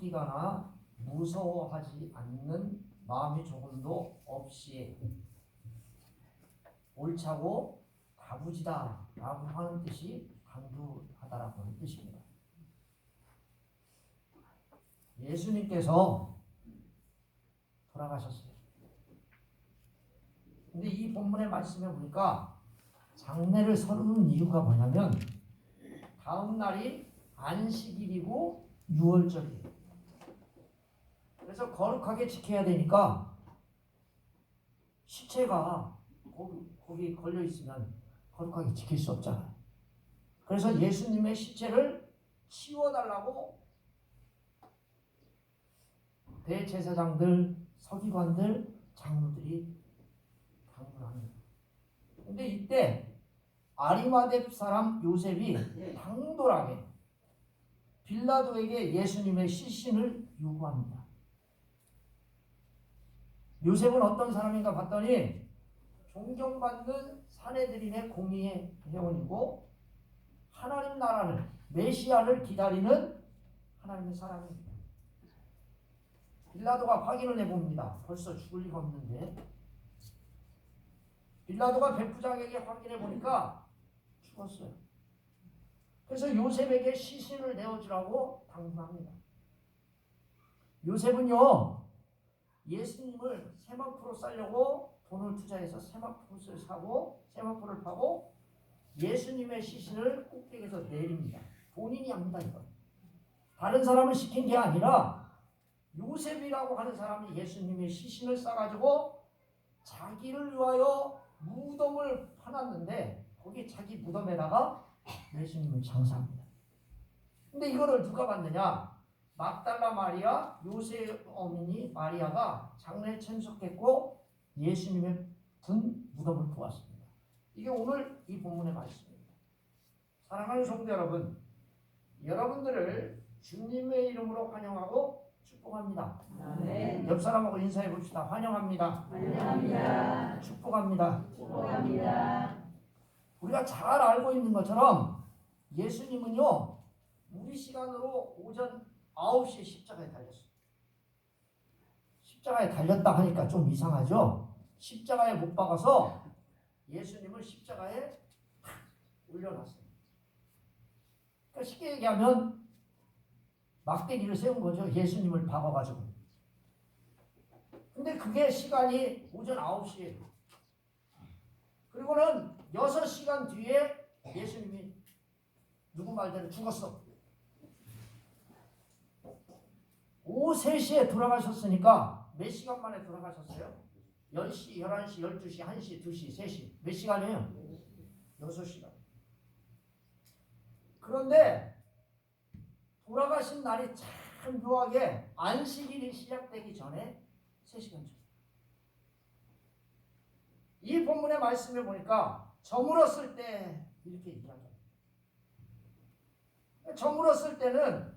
뛰거나 무서워하지 않는 마음이 조금도 없이 옳차고 다부지다 라고 하는 뜻이 당부하다라고 하는 뜻입니다. 예수님께서 돌아가셨어요. 근데 이 본문의 말씀에 보니까 장례를 서두르는 이유가 뭐냐면 다음 날이 안식일이고 유월절이에요. 그래서 거룩하게 지켜야 되니까 시체가 거기 걸려 있으면 거룩하게 지킬 수 없잖아요. 그래서 예수님의 시체를 치워달라고 대제사장들, 서기관들, 장로들이 당부를 합니다. 근데 이때 아리마대 사람 요셉이 당돌하게 빌라도에게 예수님의 시신을 요구합니다. 요셉은 어떤 사람인가 봤더니 존경받는 사내들인의 공의의 회원이고 하나님 나라를 메시아를 기다리는 하나님의 사람입니다. 빌라도가 확인을 해봅니다. 벌써 죽을 리가 없는데 빌라도가 백부장에게 확인해 보니까 죽었어요. 그래서 요셉에게 시신을 내어주라고 당부합니다. 요셉은요 예수님을 세마포로 싸려고 돈을 투자해서 세마포를 사고 세마포를 파고 예수님의 시신을 꼭대기에서 내립니다. 본인이 합니다. 이건 다른 사람을 시킨 게 아니라 요셉이라고 하는 사람이 예수님의 시신을 싸가지고 자기를 위하여 무덤을 파놨는데 거기 자기 무덤에다가 예수님을 장사합니다. 근데 이거를 누가 봤느냐? 막달라 마리아, 요셉 어머니 마리아가 장례에 참석했고 예수님의 분 무덤을 보았습니다. 이게 오늘 이 본문의 말씀입니다. 사랑하는 성도 여러분, 여러분들을 주님의 이름으로 환영하고 축복합니다. 아멘. 옆 사람하고 인사해 봅시다. 환영합니다. 환영합니다. 축복합니다. 축복합니다. 우리가 잘 알고 있는 것처럼 예수님은요 우리 시간으로 오전 9시에 십자가에 달렸어요. 십자가에 달렸다 하니까 좀 이상하죠? 십자가에 못 박아서 예수님을 십자가에 올려놨어요. 그러니까 쉽게 얘기하면 막대기를 세운 거죠. 예수님을 박아가지고. 근데 그게 시간이 오전 9시예요. 그리고는 6시간 뒤에 예수님이 누구 말대로 죽었어. 오후 3시에 돌아가셨으니까 몇 시간 만에 돌아가셨어요? 10시, 11시, 12시, 1시, 2시, 3시. 몇 시간이에요? 6시간. 그런데 돌아가신 날이 참 묘하게 안식일이 시작되기 전에 3시간 전. 이 본문의 말씀에 보니까 저물었을 때 이렇게 얘기합니다. 저물었을 때는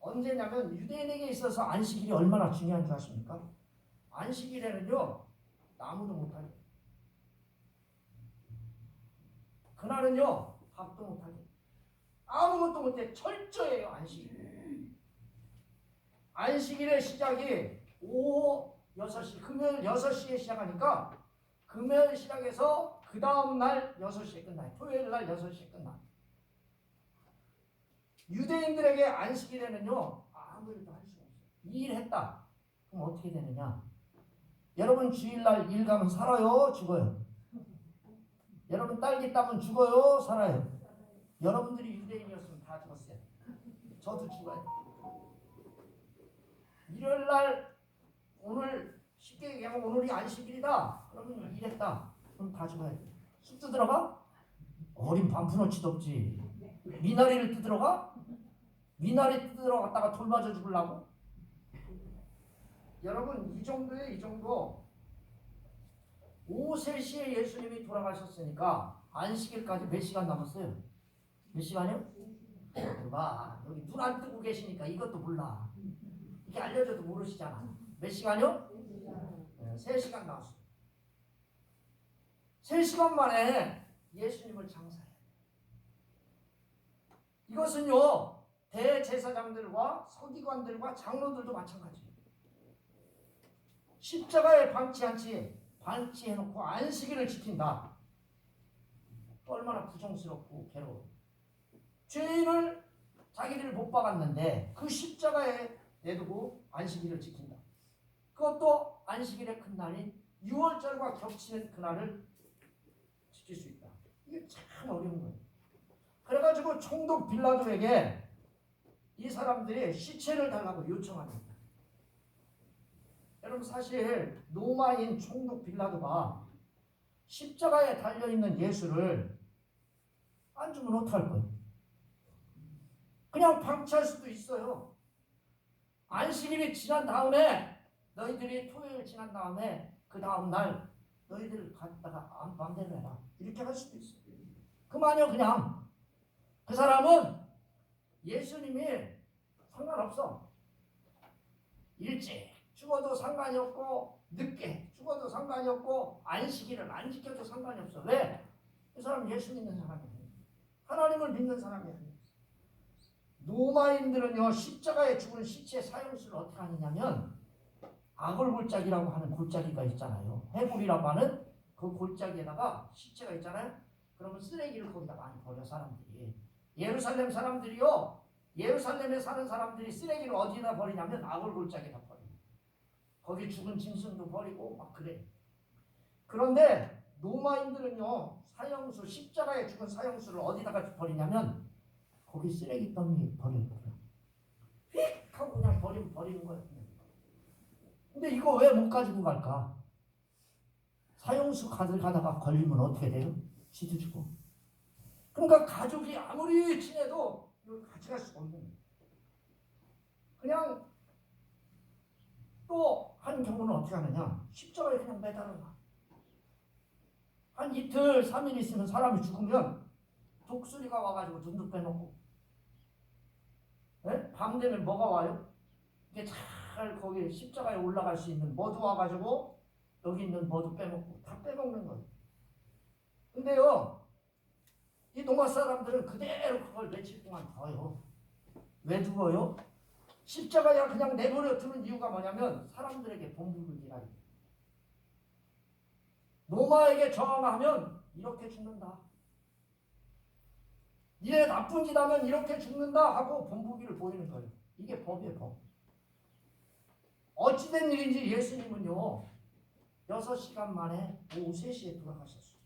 언제냐면 유대인에게 있어서 안식일이 얼마나 중요한 줄 아십니까? 안식일에는요 나무도 못하게 그날은요 밥도 못하게 아무것도 못해. 철저해요 안식일. 안식일의 시작이 오후 6시 금요일 6시에 시작하니까 금요일 시작해서 그 다음날 6시에 끝나요. 토요일날 6시에 끝나요. 유대인들에게 안식일에는요 아무 일도 할 수가 없어요. 이 일 했다. 그럼 어떻게 되느냐? 여러분 주일날 일 가면 살아요? 죽어요? 여러분 딸기 따면 죽어요? 살아요? 여러분들이 유대인이었으면 다 죽었어요. 저도 죽어요. 일요일날 오늘 쉽게 얘기하면 오늘이 안식일이다. 그러면 일했다. 그럼 다 죽어야 돼. 쑥 뜯어가? 어린 반푼어치도 없지. 미나리를 뜯어가? 미나리 뜯으러 갔다가 돌 맞아 죽으려고? 여러분 이 정도예요. 이 정도. 오후 3시에 예수님이 돌아가셨으니까 안식일까지 몇 시간 남았어요? 몇 시간이요? 봐 여기 눈 안 뜨고 계시니까 이것도 몰라. 이게 알려줘도 모르시잖아. 몇 시간이요? 3시간 남았어요. 3시간 만에 예수님을 장사해요. 이것은요 대제사장들과 서기관들과 장로들도 마찬가지예요. 십자가에 방치해놓고 안식일을 지킨다. 얼마나 부정스럽고 괴로워. 죄인을 자기들이 못 박았는데 그 십자가에 내두고 안식일을 지킨다. 그것도 안식일의 큰 날인 6월절과 겹치는 그날을 지킬 수 있다. 이게 참 어려운 거예요. 그래가지고 총독 빌라도에게 이 사람들이 시체를 달라고 요청합니다. 여러분, 사실 로마인 총독 빌라도가 십자가에 달려있는 예수를 안 주면 어떡할 거예요? 그냥 방치할 수도 있어요. 안식일이 지난 다음에, 너희들이 토요일 지난 다음에 그 다음날 너희들 갖다가 마음대로 해라, 이렇게 할 수도 있어요. 그만이요. 그냥 그 사람은 예수님이 상관없어. 일찍 죽어도 상관이 없고 늦게 죽어도 상관이 없고 안식일을 안 지켜도 상관이 없어. 왜? 그 사람은 예수 믿는 사람이에요. 하나님을 믿는 사람이에요. 로마인들은요, 십자가에 죽은 시체의 사형수를 어떻게 하느냐면 아골골짜기라고 하는 골짜기가 있잖아요. 해골이라고 하는 그 골짜기에다가 시체가 있잖아요. 그러면 쓰레기를 거기다 많이 버려, 사람들이. 예루살렘 사람들이요, 예루살렘에 사는 사람들이 쓰레기를 어디다 버리냐면 아골골짜기에다 버려요. 거기 죽은 짐승도 버리고 막 그래. 그런데 로마인들은요, 사형수, 십자가에 죽은 사형수를 어디다가 버리냐면 거기 쓰레기 더미에 버려요. 휙 하고 그냥 버리는 거예요. 근데 이거 왜 못 가지고 갈까? 사형수 가다가 걸리면 어떻게 돼요? 쥐도 주고. 그러니까 가족이 아무리 친해도 이걸 같이 갈 수가 없는 거예요. 그냥 또 한 경우는 어떻게 하느냐? 십자가에 그냥 매달아놔. 한 이틀, 3일 있으면 사람이 죽으면 독수리가 와가지고 눈도 빼놓고. 네? 밤 되면 뭐가 와요? 이게 잘 거기 십자가에 올라갈 수 있는 머두 와가지고 여기 있는 머두 빼먹고 다 빼먹는 거예요. 근데요, 이 동아 사람들은 그대로 그걸 며칠 동안 둬요. 왜 두어요? 십자가에 그냥 내버려 두는 이유가 뭐냐면 사람들에게 본보기라. 로마에게 저항하면 이렇게 죽는다. 니네 나쁜 짓 하면 이렇게 죽는다 하고 본보기를 보이는 거예요. 이게 법이에요, 법. 어찌된 일인지 예수님은요, 6시간 만에 오후 3시에 돌아가셨어요.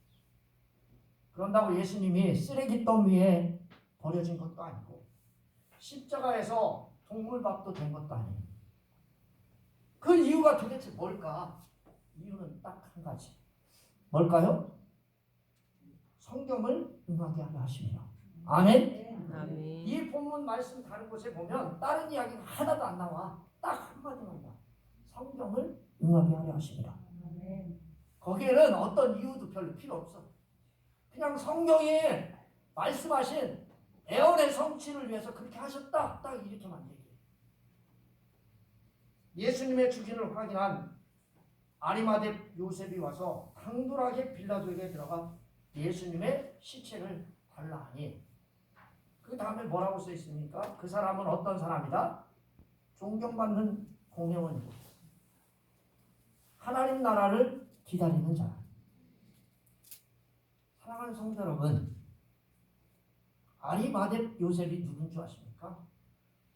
그런다고 예수님이 쓰레기 더미에 버려진 것도 아니고 십자가에서 동물밥도 된 것도 아니에요. 그 이유가 도대체 뭘까? 이유는 딱 한 가지. 뭘까요? 성경을 응하게 하려 하십니다. 아멘? 아멘. 이 본문 말씀 다른 곳에 보면 다른 이야기가 하나도 안 나와. 딱 한마디만 나와. 성경을 응하게 하려 하십니다. 거기에는 어떤 이유도 별로 필요 없어. 그냥 성경이 말씀하신 애언의 성취를 위해서 그렇게 하셨다. 딱 이렇게만 얘기해. 예수님의 주기를 확인한 아리마대 요셉이 와서 당돌하게 빌라도에게 들어가 예수님의 시체를 달라 하니, 그 다음에 뭐라고 써 있습니까? 그 사람은 어떤 사람이다? 존경받는 공회원이고 하나님 나라를 기다리는 자라. 사랑하는 성도 여러분, 아리마대 요셉이 누군 줄 아십니까?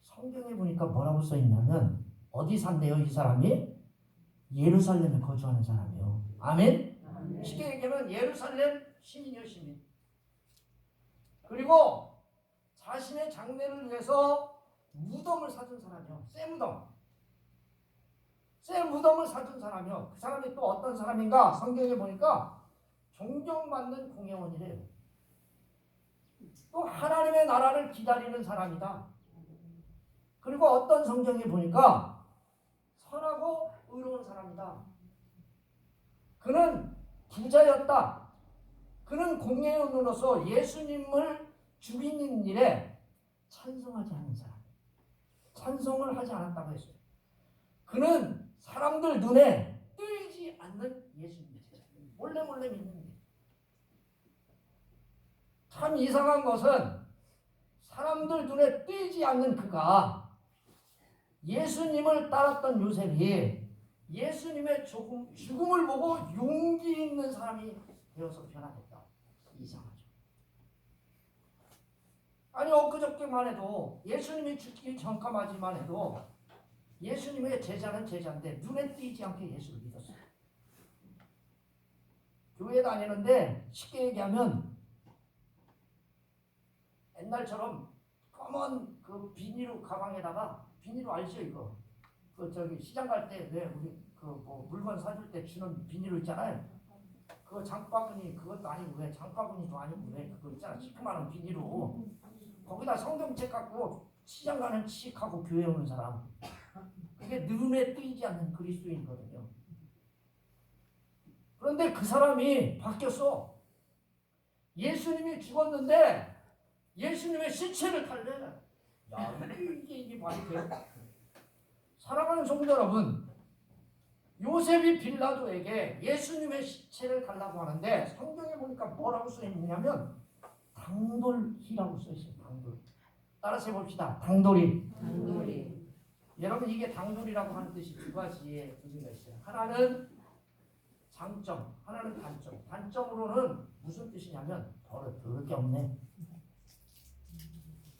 성경에 보니까 뭐라고 써 있냐면 어디 산대요? 이 사람이 예루살렘에 거주하는 사람이에요. 아멘? 아멘. 쉽게 얘기하면 예루살렘 시민이요, 시민. 그리고 자신의 장례를 위해서 무덤을 사준 사람이요. 새 무덤. 새 무덤을 사준 사람이요. 그 사람이 또 어떤 사람인가? 성경에 보니까 존경받는 공회원이래요. 또 하나님의 나라를 기다리는 사람이다. 그리고 어떤 성경에 보니까 선하고 의로운 사람이다. 그는 부자였다. 그는 공회원으로서 예수님을 죽이는 일에 찬성하지 않은 사람. 찬성을 하지 않았다고 했어요. 그는 사람들 눈에 띄지 않는 예수님 제자. 몰래 믿는 게. 참 이상한 것은 사람들 눈에 띄지 않는 그가 예수님을 따랐던 요셉이 예수님의 죽음을 보고 용기 있는 사람이 되어서 변화됐다. 이상하죠. 아니 엊그저께만 해도 예수님이 죽기 전까지만 해도 예수님의 제자는 제자인데 눈에 띄지 않게 예수를 믿었어요. 교회 다니는데 쉽게 얘기하면 옛날처럼 검은 그 비닐로 가방에다가 비닐로 알죠 이거? 그 저기 시장 갈 때 왜 우리 그 뭐 물건 사줄 때 주는 비닐로 있잖아요. 그거 장바구니 그것도 아니고 왜 장바구니도 아니고 왜 그거 있잖아 시큼한 비닐로 거기다 성경책 갖고 시장 가는 칙하고 교회 오는 사람 그게 눈에 띄지 않는 그리스도인이거든요. 그런데 그 사람이 바뀌었어. 예수님이 죽었는데 예수님의 시체를 탈래. 야 이게 말이 돼요? 사랑하는 성도 여러분, 요셉이 빌라도에게 예수님의 시체를 달라고 하는데 성경에 보니까 뭐라고 써있느냐면 당돌이라고 써있어요. 당돌. 따라서 해봅시다. 당돌이. 당돌이. 여러분 이게 당돌이라고 하는 뜻이 두 가지의 의미가 있어요. 하나는 장점, 하나는 단점. 단점으로는 무슨 뜻이냐면 더러울 게 없네.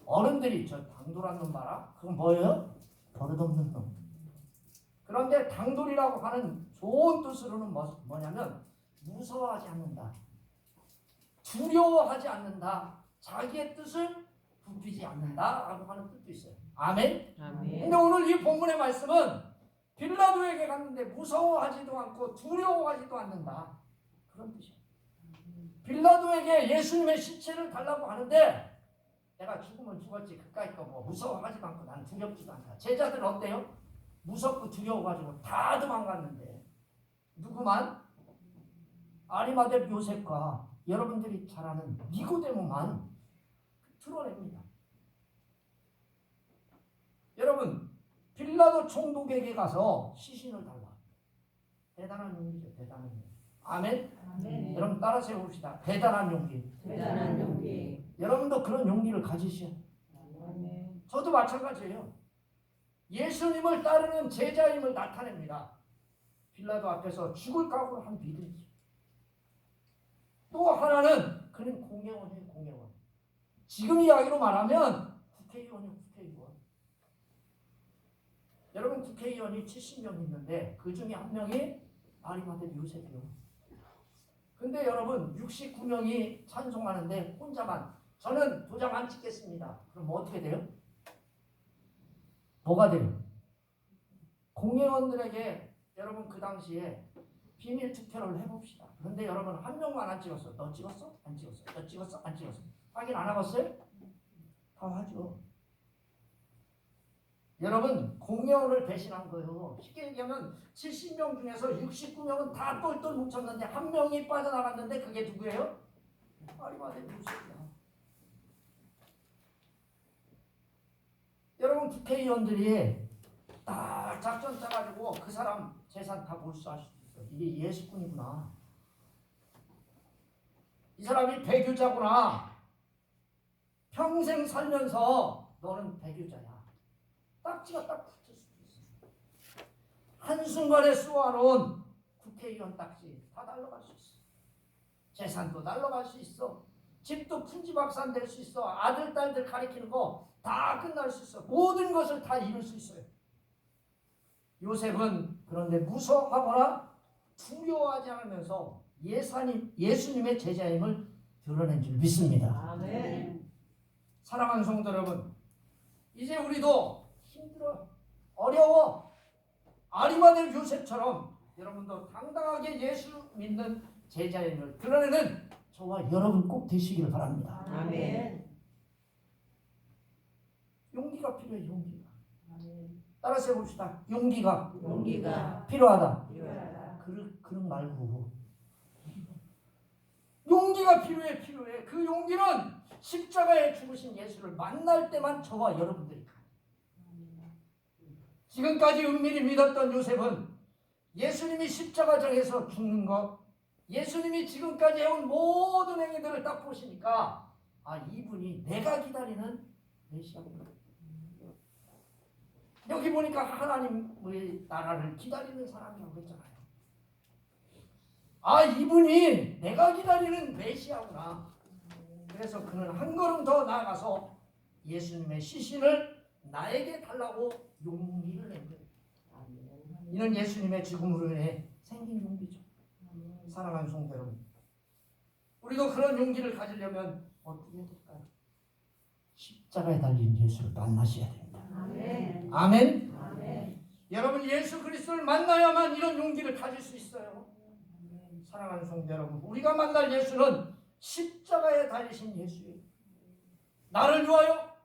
어른들이 저 당돌한 놈 봐라. 그건 뭐예요? 버릇없는 놈. 그런데 당돌이라고 하는 좋은 뜻으로는 뭐냐면 무서워하지 않는다. 두려워하지 않는다. 자기의 뜻을 굽히지 않는다 라고 하는 뜻도 있어요. 아멘? 아멘. 근데 오늘 이 본문의 말씀은 빌라도에게 갔는데 무서워하지도 않고 두려워하지도 않는다. 그런 뜻이에요. 빌라도에게 예수님의 시체를 달라고 하는데 내가 죽으면 죽었지 그까이 거 뭐 무서워하지도 않고 난 두렵지도 않다. 제자들 어때요? 무섭고 두려워가지고 다 도망갔는데 누구만? 아리마대 요셉과 여러분들이 잘 아는 니고데모만 드러냅니다. 여러분 빌라도 총독에게 가서 시신을 달라. 대단한 용기죠. 대단한 용기. 아멘? 아멘. 여러분 따라서 해봅시다. 대단한 용기. 대단한 용기. 여러분도 그런 용기를 가지시오. 아멘. 저도 마찬가지예요. 예수님을 따르는 제자임을 나타냅니다. 빌라도 앞에서 죽을 각오를 한 믿음이죠. 또 하나는 그는 공회원이에요. 공회원. 지금 이야기로 말하면 국회의원이에요. 국회의원. 여러분 국회의원이 70명 있는데 그 중에 한 명이 아리마대 요셉이요. 근데 여러분 69명이 찬송하는데 혼자만 저는 도장 안 찍겠습니다. 그럼 뭐 어떻게 돼요? 뭐가 돼요? 공회원들에게 여러분 그 당시에 비밀 투표를 해봅시다. 그런데 여러분 한 명만 안 찍었어. 너 찍었어? 안 찍었어? 너 찍었어? 안 찍었어? 확인 안 하겠어요? 다 하죠. 여러분 공회원을 배신한 거예요. 쉽게 얘기하면 70명 중에서 69명은 다 똘똘 뭉쳤는데 한 명이 빠져나갔는데 그게 누구예요? 아리마대 요셉이야. 여러분 국회의원들이 딱 작전 짜가지고 그 사람 재산 다 몰수할 수도 있어. 이게 예수꾼이구나. 이 사람이 배교자구나. 평생 살면서 너는 배교자야. 딱지가 딱 붙을 수도 있어. 한순간에 쏘아놓은 국회의원 딱지 다 날라갈 수 있어. 재산도 날라갈 수 있어. 집도 푼지박산 될 수 있어. 아들 딸들 가리키는 거 다 끝날 수 있어. 모든 것을 다 이룰 수 있어요. 요셉은 그런데 무서워하거나 두려워하지 않으면서 예수님의 제자임을 드러낸 줄 믿습니다. 아멘. 사랑하는 성도 여러분, 이제 우리도 힘들어, 어려워. 아리마대 요셉처럼 여러분도 당당하게 예수 믿는 제자임을 드러내는 저와 여러분 꼭 되시기를 바랍니다. 아멘. 용기가 필요해. 용기가. 아멘. 따라서 해봅시다. 용기가 용기가 필요하다. 필요하다. 그런 말고 용기가 필요해. 그 용기는 십자가에 죽으신 예수를 만날 때만 저와 여러분들이 가요. 지금까지 은밀히 믿었던 요셉은 예수님이 십자가장에서 죽는 것, 예수님이 지금까지 해온 모든 행위들을 딱 보시니까 아, 이분이 내가 기다리는 메시아입니다. 여기 보니까 하나님의 나라를 기다리는 사람이라고 했잖아요. 아, 이분이 내가 기다리는 메시아구나. 그래서 그는 한 걸음 더 나아가서 예수님의 시신을 나에게 달라고 용기를 낸 거예요. 이는 예수님의 죽음으로 인해 생긴 용기죠. 사랑하는 성도 여러분, 우리도 그런 용기를 가지려면 어떻게 해야 될까요? 십자가에 달린 예수를 만나셔야 됩니다. 아멘. 아멘. 아멘. 여러분, 예수 그리스도를 만나야만 이런 용기를 가질 수 있어요. 사랑하는 성도 여러분, 우리가 만날 예수는 십자가에 달리신 예수예요. 나를 위하여,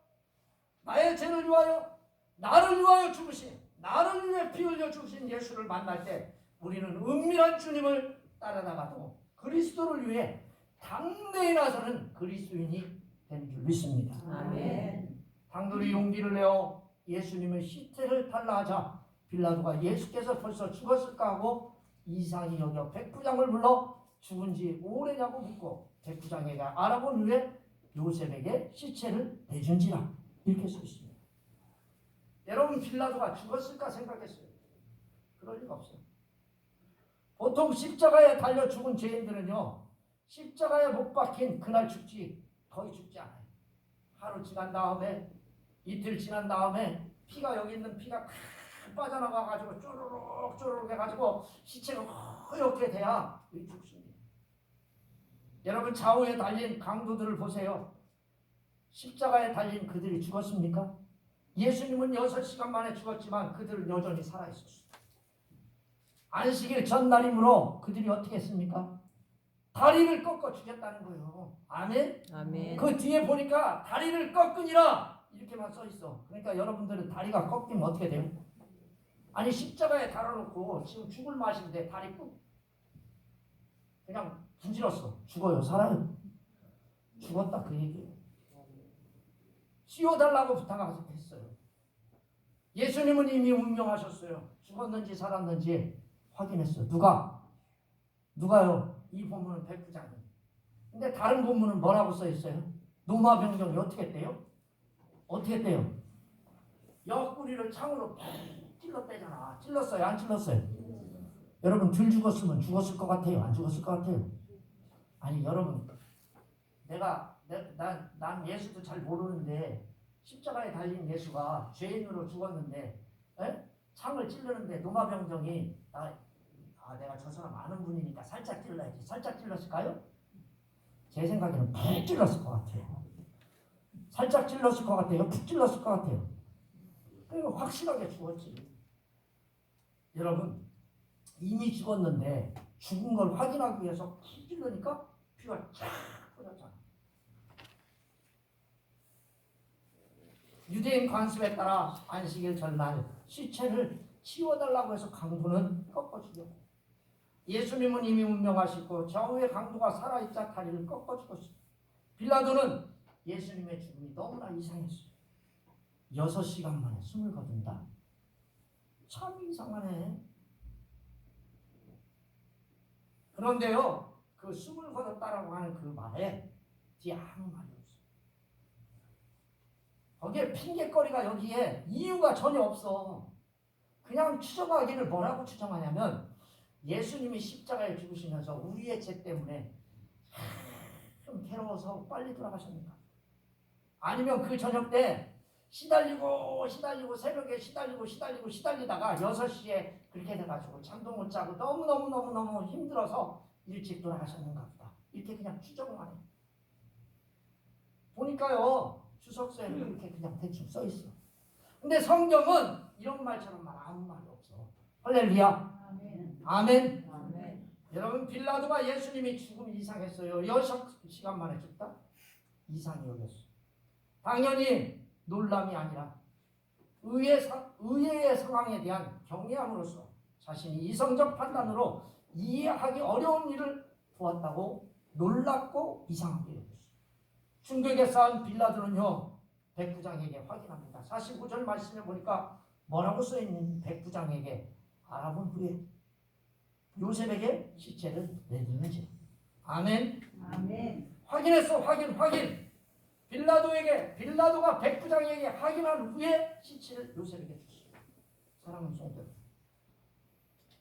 나의 죄를 위하여, 나를 위하여 죽으신, 나를 위해 피 흘려 죽으신 예수를 만날 때 우리는 은밀한 주님을 따라다가도 그리스도를 위해 당대에 나서는 그리스도인이 되는 줄 믿습니다. 아멘. 당돌이 용기를 내어 예수님의 시체를 탈라하자 빌라도가 예수께서 벌써 죽었을까 하고 이상히 여겨 백부장을 불러 죽은 지 오래냐고 묻고 백부장에게 알아본 후에 요셉에게 시체를 내준지라 이렇게 써 있습니다. 여러분, 빌라도가 죽었을까 생각했어요? 그럴 리가 없어요. 보통 십자가에 달려 죽은 죄인들은요, 십자가에 못 박힌 그날 죽지 거의 죽지 않아요. 하루 지난 다음에, 이틀 지난 다음에 피가, 여기 있는 피가 빠져나가가지고 쪼르륵 쪼르륵 해가지고 시체가 허옇게 돼야 죽습니다. 여러분, 좌우에 달린 강도들을 보세요. 십자가에 달린 그들이 죽었습니까? 예수님은 6시간 만에 죽었지만 그들은 여전히 살아있었어요. 안식일 전날이므로 그들이 어떻게 했습니까? 다리를 꺾어 죽였다는 거예요. 아멘? 아멘. 그 뒤에 보니까 다리를 꺾으니라 이렇게만 써 있어. 그러니까 여러분들은 다리가 꺾이면 어떻게 돼요? 아니, 십자가에 달아놓고 지금 죽을 맛인데 다리 꾹 그냥 분질렀어. 죽어요? 살아요? 죽었다 그 얘기예요. 씌워달라고 부탁했어요. 예수님은 이미 운명하셨어요. 죽었는지 살았는지 확인했어요. 누가요? 이 본문은 백부장이. 근데 다른 본문은 뭐라고 써 있어요? 노마병정이 어떻게 했대요? 어떻게 했대요? 옆구리를 창으로 찔렀대잖아. 찔렀어요? 안 찔렀어요? 여러분, 덜 죽었으면 죽었을 것 같아요? 안 죽었을 것 같아요? 아니, 여러분, 난 예수도 잘 모르는데 십자가에 달린 예수가 죄인으로 죽었는데 창을 찌르는데 노마병정이 내가 저 사람 아는 분이니까 살짝 찔러야지. 살짝 찔렀을까요? 제 생각에는 푹 찔렀을 것 같아요. 살짝 찔렀을 것 같아요? 푹 찔렀을 것 같아요? 그러니까 확실하게 죽었지. 여러분, 이미 죽었는데 죽은 걸 확인하기 위해서 푹 찔르니까 피가 쫙 흐렸잖아. 유대인 관습에 따라 안식일 전날 시체를 치워달라고 해서 강도는 꺾어 죽였고, 예수님은 이미 운명하시고 좌우의 강도가 살아있자 다리를 꺾어 죽었어요. 빌라도는 예수님의 죽음이 너무나 이상했어요. 6시간 만에 숨을 거둔다. 참 이상하네. 그런데요, 그 숨을 거뒀다라고 하는 그 말에 뒤에 아무 말이 없어요. 거기에 핑계거리가, 여기에 이유가 전혀 없어. 그냥 추정하기를 뭐라고 추정하냐면, 예수님이 십자가에 죽으시면서 우리의 죄 때문에 좀 괴로워서 빨리 돌아가셨는가? 아니면 그 저녁 때 시달리고 새벽에 시달리다가 6시에 그렇게 돼가지고 잠도 못 자고 너무 힘들어서 일찍 돌아가셨는가 보다. 이렇게 그냥 추정만 해. 보니까요, 주석서에는 이렇게 그냥 대충 써 있어. 근데 성경은 이런 말처럼 아무 말이 없어. 할렐루야. 아멘. 아멘. 여러분, 빌라도가 예수님이 죽음이 이상했어요. 6시간 만에 죽다? 이상히 여겼어. 당연히 놀람이 아니라 의외의 상황에 대한 경외함으로써 자신이 이성적 판단으로 이해하기 어려운 일을 보았다고 놀랍고 이상하게 여겼어요. 충격에 쌓은 빌라도는요, 백부장에게 확인합니다. 49절 말씀에 보니까 뭐라고 써있는, 백부장에게 알아본 후에 요셉에게 시체를 내주는지. 아멘. 아멘. 확인했어. 확인. 빌라도가 백부장에게 확인한 후에 시체를 요셉에게 줬어요. 사랑하는 성도 여러분,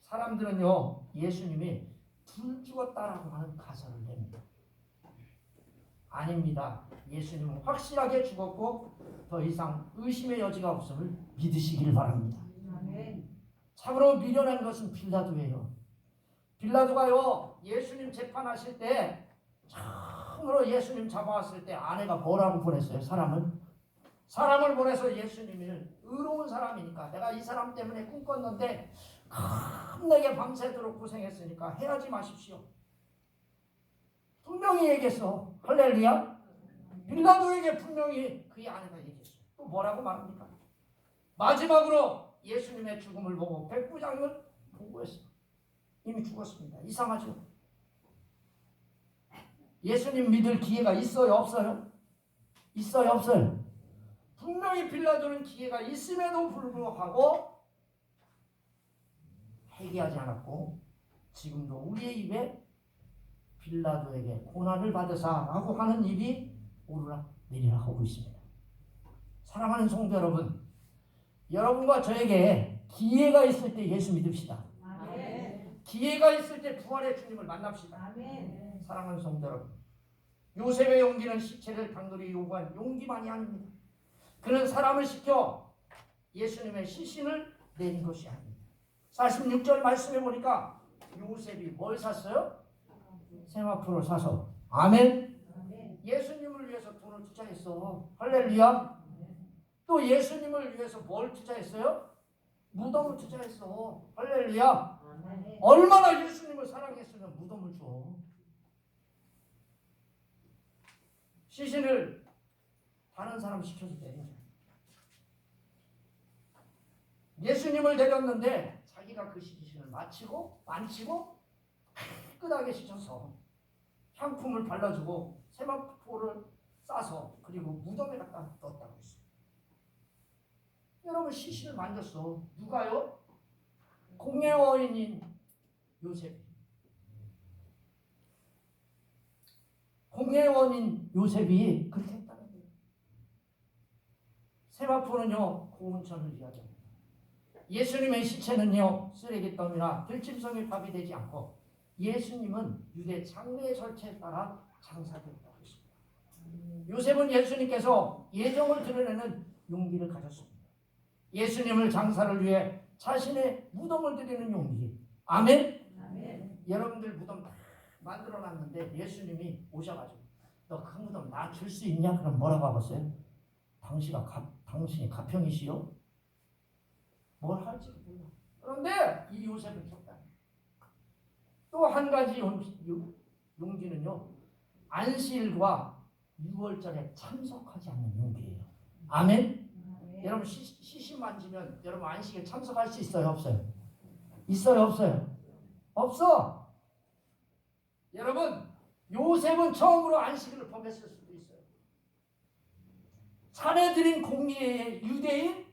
사람들은요 예수님이 둘 죽었다라고 하는 가설을 냅니다. 아닙니다. 예수님은 확실하게 죽었고 더 이상 의심의 여지가 없음을 믿으시길 바랍니다. 아멘. 참으로 미련한 것은 빌라도예요. 빌라도가요 예수님 재판하실 때 참으로 예수님 잡아왔을 때 아내가 뭐라고 보냈어요? 사람을 보내서 예수님을 의로운 사람이니까 내가 이 사람 때문에 꿈꿨는데 내게 밤새도록 고생했으니까 해하지 마십시오. 분명히 얘기했어. 할렐루야. 빌라도에게 분명히 그의 아내가 얘기했어요. 또 뭐라고 말합니까? 마지막으로 예수님의 죽음을 보고 백부장을 보고했어요. 이미 죽었습니다. 이상하죠? 예수님 믿을 기회가 있어요? 없어요? 있어요? 없어요? 분명히 빌라도는 기회가 있음에도 불구하고 회개하지 않았고 지금도 우리의 입에 빌라도에게 고난을 받으사라고 하는 입이 오르락 내리락 하고 있습니다. 사랑하는 성도 여러분, 여러분과 저에게 기회가 있을 때 예수 믿읍시다. 아멘. 기회가 있을 때 부활의 주님을 만납시다. 아멘. 사랑하는 성도 여러분, 요셉의 용기는 시체를 강도리 요구한 용기만이 아닙니다. 그는 사람을 시켜 예수님의 시신을 내린 것이 아닙니다. 46절 말씀해 보니까 요셉이 뭘 샀어요? 세마포를 사서. 아멘. 아멘. 예수님을 위해서 돈을 투자했어. 할렐루야. 또 예수님을 위해서 뭘 투자했어요? 무덤을 투자했어. 할렐루야. 아멘. 얼마나 예수님을 사랑했으면 무덤을 줘. 시신을 다른 사람 시켜도 돼. 예수님을 데렸는데 자기가 그 시신을 만지고 깨끗하게 씻어서 향품을 발라주고 세마포를 싸서 그리고 무덤에 갖다 넣었다고 했어요. 여러분 시신을 만졌어. 누가요? 공예원인 요셉. 공예원인 요셉이 그렇게 했다는 거예요. 세마포는요 고문천을 이야기합니다. 예수님의 시체는요 쓰레기더미나 들짐승의 밥이 되지 않고 예수님은 유대 장례의 절차에 따라 장사되었다고 했습니다. 요셉은 예수님께서 예정을 드러내는 용기를 가졌습니다. 예수님을 장사를 위해 자신의 무덤을 드리는 용기. 아멘. 아멘. 여러분들 무덤 다 만들어놨는데 예수님이 오셔가지고 너 그 무덤 나 줄 수 있냐? 그럼 뭐라고 하겠어요? 당신이 가평이시요? 뭘 할지 몰라. 그런데 이 요셉은 줬다. 또 한 가지 용기는요 안식일과 6월절에 참석하지 않는 용기예요. 아멘. 아멘. 여러분 시신 만지면 여러분 안식일 참석할 수 있어요? 없어요? 있어요? 없어요? 없어. 여러분 요셉은 처음으로 안식일을 범했을 수도 있어요. 사내들인 공의의 유대인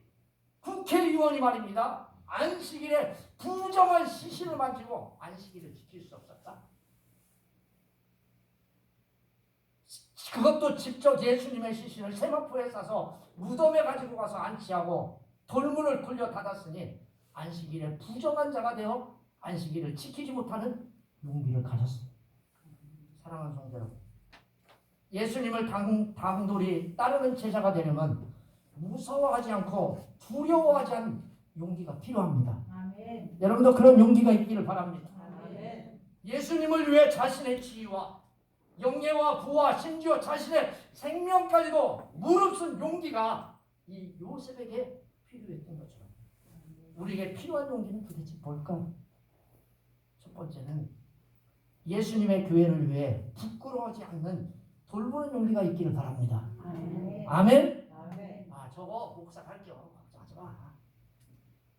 국회의원이 말입니다. 안식일에 부정한 시신을 만지고 안식일을 지킬 수 없었다. 그것도 직접 예수님의 시신을 세마포에 싸서 무덤에 가지고 가서 안치하고 돌문을 굴려 닫았으니 안식일에 부정한 자가 되어 안식일을 지키지 못하는 용기를 가졌습니다. 사랑하는 성도 여러분, 예수님을 당돌이 따르는 제자가 되려면 무서워하지 않고 두려워하지 않은 용기가 필요합니다. 아멘. 여러분도 그런 용기가 있기를 바랍니다. 아멘. 예수님을 위해 자신의 지위와 영예와 부와 심지어 자신의 생명까지도 무릅쓴 용기가 이 요셉에게 필요했던 것처럼 우리에게 필요한 용기는 도대체 뭘까요? 첫 번째는 예수님의 교회를 위해 부끄러워하지 않는 돌보는 용기가 있기를 바랍니다. 아멘. 아멘. 아멘. 아 저거 목사 할게요. 걱정하지 마.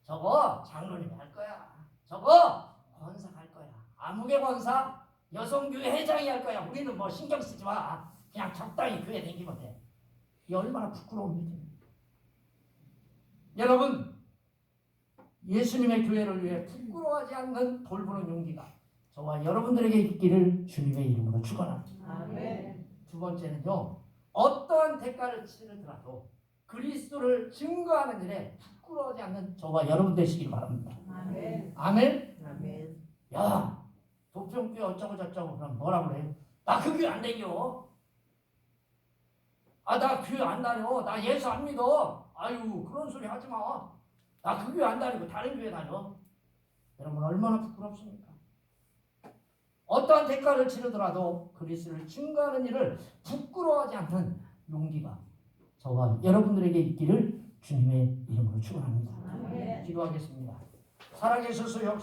저거 장로님이 할 거야. 저거 권사 할 거야. 아무개 권사 여성교회 회장이 할 거야. 우리는 뭐 신경 쓰지 마. 그냥 적당히 교회 다니면 돼. 이 얼마나 부끄러운 일이에요. 여러분 예수님의 교회를 위해 부끄러워하지 않는 돌보는 용기가 저와 여러분들에게 있기를 주님의 이름으로 축원합니다. 아멘. 두 번째는요 어떠한 대가를 치르더라도 그리스도를 증거하는 일에 부끄러워하지 않는 저와 여러분 되시길 바랍니다. 아멘. 아멘. 아멘. 야, 도평교회 어쩌고 저쩌고 그럼 뭐라 그래요? 나 그 교회 안 다녀. 아, 나 교회 안 다녀. 나 예수 안 믿어. 아유, 그런 소리 하지 마. 나 그 교회 안 다니고 다른 교회 다녀. 여러분 얼마나 부끄럽습니까? 어떠한 대가를 치르더라도 그리스도를 증거하는 일을 부끄러워하지 않는 용기가 저와 여러분들에게 있기를 주님의 이름으로 축원합니다. 아멘. 기도하겠습니다. 살아계셔서 역사